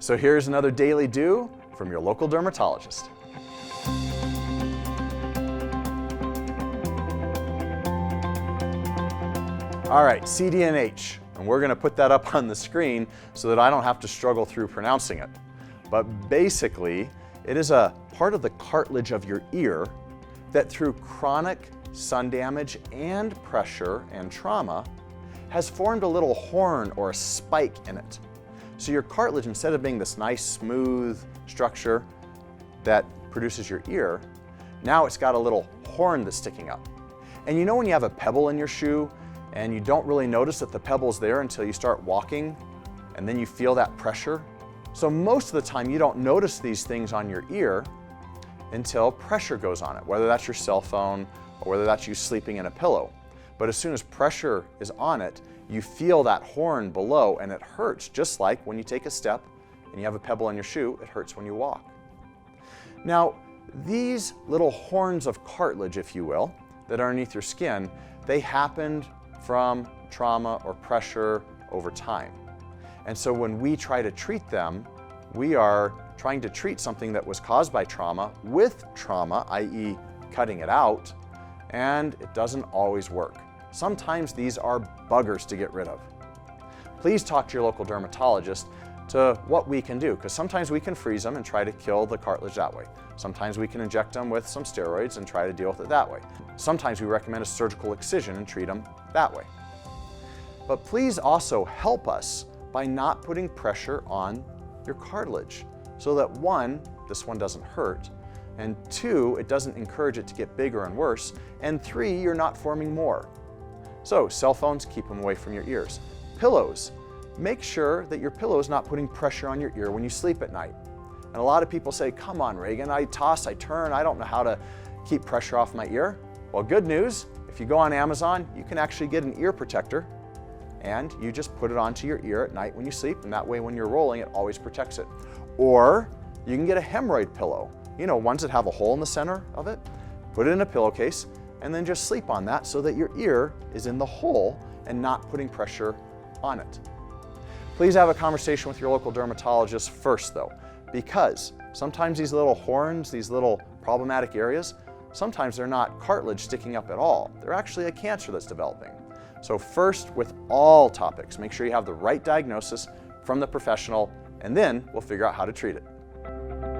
So here's another daily do from your local dermatologist. All right, CDNH, and we're going to put that up on the screen so that I don't have to struggle through pronouncing it. But basically, it is a part of the cartilage of your ear that through chronic sun damage and pressure and trauma has formed a little horn or a spike in it. So your cartilage, instead of being this nice smooth structure that produces your ear, now it's got a little horn that's sticking up. And you know when you have a pebble in your shoe and you don't really notice that the pebble's there until you start walking and then you feel that pressure? So most of the time you don't notice these things on your ear until pressure goes on it, whether that's your cell phone or whether that's you sleeping in a pillow. But as soon as pressure is on it, you feel that horn below and it hurts, just like when you take a step and you have a pebble in your shoe, it hurts when you walk. Now, these little horns of cartilage, if you will, that are underneath your skin, they happened from trauma or pressure over time. And so when we try to treat them, we are trying to treat something that was caused by trauma with trauma, i.e. cutting it out, and it doesn't always work. Sometimes these are buggers to get rid of. Please talk to your local dermatologist to what we can do, because sometimes we can freeze them and try to kill the cartilage that way. Sometimes we can inject them with some steroids and try to deal with it that way. Sometimes we recommend a surgical excision and treat them that way. But please also help us by not putting pressure on your cartilage so that one, this one doesn't hurt, and two, it doesn't encourage it to get bigger and worse, and three, you're not forming more. So cell phones, keep them away from your ears. Pillows, make sure that your pillow is not putting pressure on your ear when you sleep at night. And a lot of people say, come on Reagan, I toss, I turn, I don't know how to keep pressure off my ear. Well, good news, if you go on Amazon, you can actually get an ear protector and you just put it onto your ear at night when you sleep, and that way when you're rolling, it always protects it. Or you can get a hemorrhoid pillow, you know, ones that have a hole in the center of it, put it in a pillowcase, and then just sleep on that so that your ear is in the hole and not putting pressure on it. Please have a conversation with your local dermatologist first though, because sometimes these little horns, these little problematic areas, sometimes they're not cartilage sticking up at all. They're actually a cancer that's developing. So first, with all topics, make sure you have the right diagnosis from the professional, and then we'll figure out how to treat it.